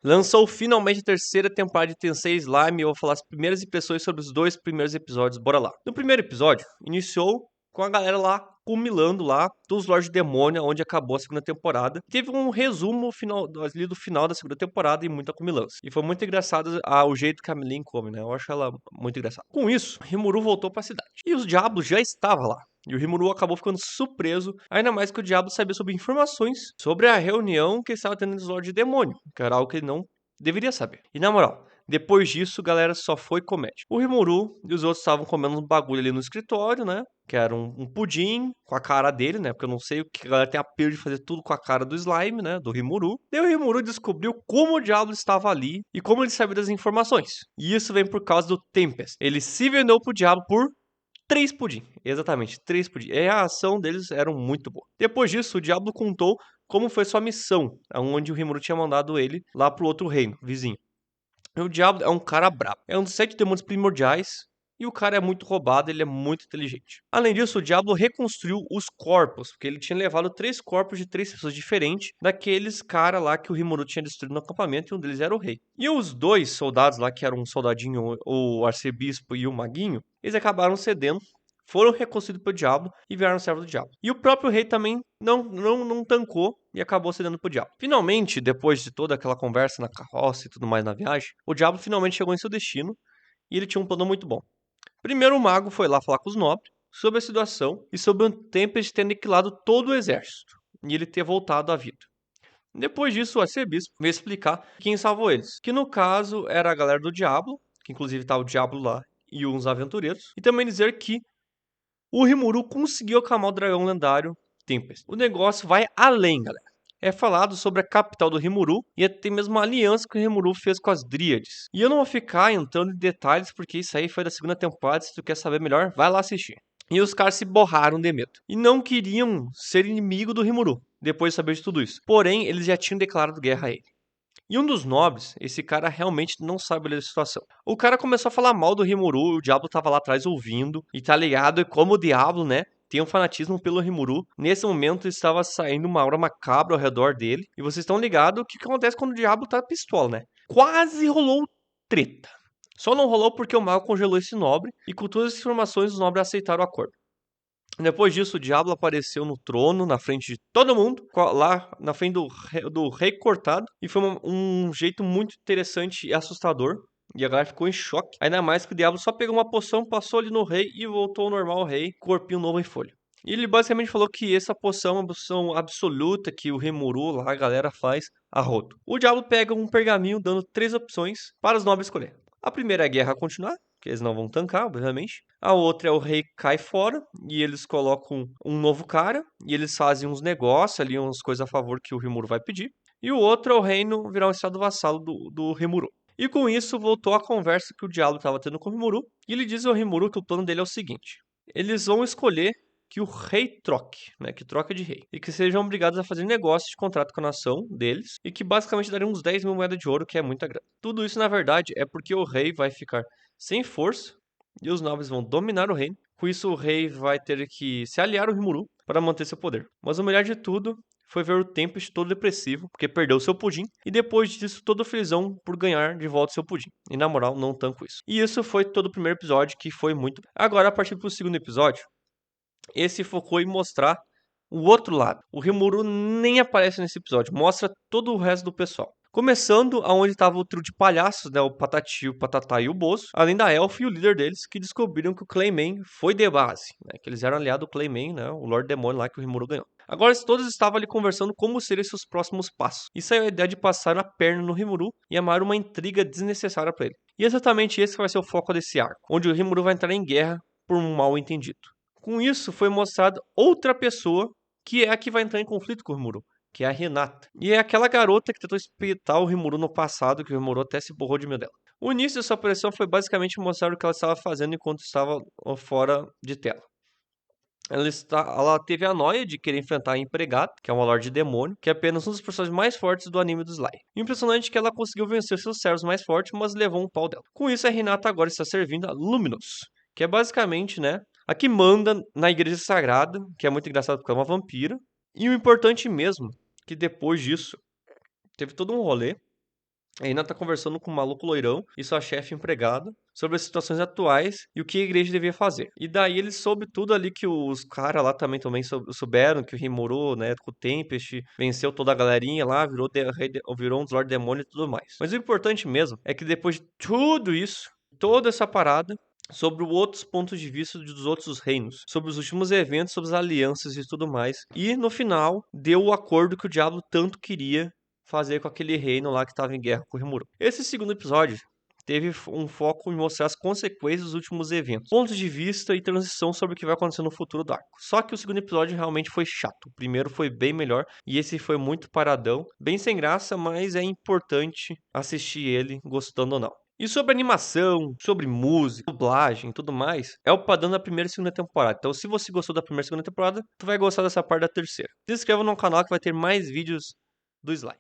Lançou finalmente a terceira temporada de Tensei Slime e eu vou falar as primeiras impressões sobre os 2 primeiros episódios, bora lá. No primeiro episódio, iniciou com a galera lá cumilando lá dos Lorde Demônio, onde acabou a segunda temporada. Teve um resumo final, ali do final da segunda temporada e muita cumilança. E foi muito engraçado o jeito que a Meilin come, né? Eu acho ela muito engraçada. Com isso, Rimuru voltou pra cidade. E os diabos já estavam lá. E o Rimuru acabou ficando surpreso, ainda mais que o diabo sabia sobre informações sobre a reunião que estava tendo dos Lorde Demônio, que era algo que ele não deveria saber. E na moral, depois disso, galera, só foi comédia. O Rimuru e os outros estavam comendo um bagulho ali no escritório, né? Que era um pudim com a cara dele, né? Porque eu não sei o que a galera tem apelo de fazer tudo com a cara do slime, né? Do Rimuru. Daí o Rimuru descobriu como o diabo estava ali e como ele sabia das informações. E isso vem por causa do Tempest. Ele se vendeu pro diabo por 3 pudim. Exatamente, 3 pudim. E a ação deles era muito boa. Depois disso, o diabo contou como foi sua missão, onde o Rimuru tinha mandado ele lá pro outro reino, vizinho. O diabo é um cara brabo. É um dos 7 demônios primordiais. E o cara é muito roubado, ele é muito inteligente. Além disso, o Diablo reconstruiu os corpos, porque ele tinha levado 3 corpos de 3 pessoas diferentes, daqueles cara lá que o Rimuru tinha destruído no acampamento, e um deles era o rei. E os 2 soldados lá, que eram um soldadinho, o arcebispo e o maguinho, eles acabaram cedendo, foram reconstruídos pelo diabo e viraram servo do diabo. E o próprio rei também não tancou e acabou cedendo pro diabo. Finalmente, depois de toda aquela conversa na carroça e tudo mais na viagem, o diabo finalmente chegou em seu destino e ele tinha um plano muito bom. Primeiro o mago foi lá falar com os nobres sobre a situação e sobre o Tempest ter aniquilado todo o exército e ele ter voltado à vida. Depois disso, o arcebispo veio explicar quem salvou eles, que no caso era a galera do Diablo, que inclusive tá o Diablo lá e uns aventureiros, e também dizer que o Rimuru conseguiu acalmar o dragão lendário Tempest. O negócio vai além, galera. É falado sobre a capital do Rimuru e até mesmo a aliança que o Rimuru fez com as Dríades. E eu não vou ficar entrando em detalhes porque isso aí foi da segunda temporada. Se tu quer saber melhor, vai lá assistir. E os caras se borraram de medo. E não queriam ser inimigo do Rimuru, depois de saber de tudo isso. Porém, eles já tinham declarado guerra a ele. E um dos nobres, esse cara realmente não sabe ler a situação. O cara começou a falar mal do Rimuru, o Diablo tava lá atrás ouvindo, e tá ligado? E como o Diablo, né, tem um fanatismo pelo Rimuru, nesse momento estava saindo uma aura macabra ao redor dele, e vocês estão ligados o que acontece quando o Diablo tá pistola, né? Quase rolou treta. Só não rolou porque o mago congelou esse nobre, e com todas as informações os nobres aceitaram o acordo. Depois disso, o Diablo apareceu no trono, na frente de todo mundo, lá na frente do rei cortado, e foi um jeito muito interessante e assustador. E a galera ficou em choque. Ainda mais que o Diablo só pegou uma poção, passou ali no rei e voltou ao normal rei, corpinho novo em folha. E ele basicamente falou que essa poção é uma poção absoluta que o Rimuru lá, a galera faz a rodo. O Diablo pega um pergaminho dando 3 opções para os nobres escolher. A primeira é a guerra continuar, que eles não vão tancar, obviamente. A outra é o rei cai fora e eles colocam um novo cara e eles fazem uns negócios ali, umas coisas a favor que o Rimuru vai pedir. E o outro é o reino virar um estado vassalo do Rimuru. E com isso voltou a conversa que o Diablo estava tendo com o Rimuru e ele diz ao Rimuru que o plano dele é o seguinte: eles vão escolher que o rei troque, né, que troca de rei, e que sejam obrigados a fazer negócio de contrato com a nação deles, e que basicamente daria uns 10 mil moedas de ouro, que é muita grana. Tudo isso, na verdade, é porque o rei vai ficar sem força, e os nobres vão dominar o reino. Com isso, o rei vai ter que se aliar ao Rimuru para manter seu poder. Mas o melhor de tudo foi ver o Tempest todo depressivo, porque perdeu seu pudim, e depois disso todo felizão por ganhar de volta seu pudim. E na moral, não tanco isso. E isso foi todo o primeiro episódio, que foi muito... Agora, a partir do segundo episódio, esse focou em mostrar o outro lado. O Rimuru nem aparece nesse episódio, mostra todo o resto do pessoal. Começando aonde estava o trio de palhaços, né, o Patati, o Patatá e o Bozo, além da Elf e o líder deles, que descobriram que o Clayman foi de base, né, que eles eram aliados do Clayman, né, o Lord Demônio lá que o Rimuru ganhou. Agora todos estavam ali conversando como seriam seus próximos passos. Isso é a ideia de passar a perna no Rimuru e amar uma intriga desnecessária para ele. E é exatamente esse que vai ser o foco desse arco, onde o Rimuru vai entrar em guerra por um mal entendido. Com isso, foi mostrado outra pessoa que é a que vai entrar em conflito com o Rimuru, que é a Hinata. E é aquela garota que tentou espetar o Rimuru no passado, que o Rimuru até se borrou de medo dela. O início dessa aparição foi basicamente mostrar o que ela estava fazendo enquanto estava fora de tela. Ela teve a noia de querer enfrentar a empregada, que é uma Lorde Demônio, que é apenas um dos personagens mais fortes do anime do Sly. Impressionante que ela conseguiu vencer seus servos mais fortes, mas levou um pau dela. Com isso, a Hinata agora está servindo a Luminous, que é basicamente, né, a que manda na Igreja Sagrada, que é muito engraçado porque é uma vampira. E o importante mesmo, que depois disso, teve todo um rolê, A Reina tá conversando com um maluco loirão e sua chefe empregada sobre as situações atuais e o que a igreja devia fazer. E daí ele soube tudo ali que os caras lá também souberam que o Rimuru, né, com o Tempest, venceu toda a galerinha lá, virou um dos Lord Demônio e tudo mais. Mas o importante mesmo é que depois de tudo isso, toda essa parada, sobre outros pontos de vista dos outros reinos, sobre os últimos eventos, sobre as alianças e tudo mais. E no final, deu o acordo que o diabo tanto queria fazer com aquele reino lá que estava em guerra com o Rimuru. Esse segundo episódio teve um foco em mostrar as consequências dos últimos eventos, pontos de vista e transição sobre o que vai acontecer no futuro do arco. Só que o segundo episódio realmente foi chato. O primeiro foi bem melhor e esse foi muito paradão, bem sem graça, mas é importante assistir ele, gostando ou não. E sobre animação, sobre música, dublagem e tudo mais, é o padrão da primeira e segunda temporada. Então, se você gostou da primeira e segunda temporada, tu vai gostar dessa parte da terceira. Se inscreva no canal que vai ter mais vídeos do Sly.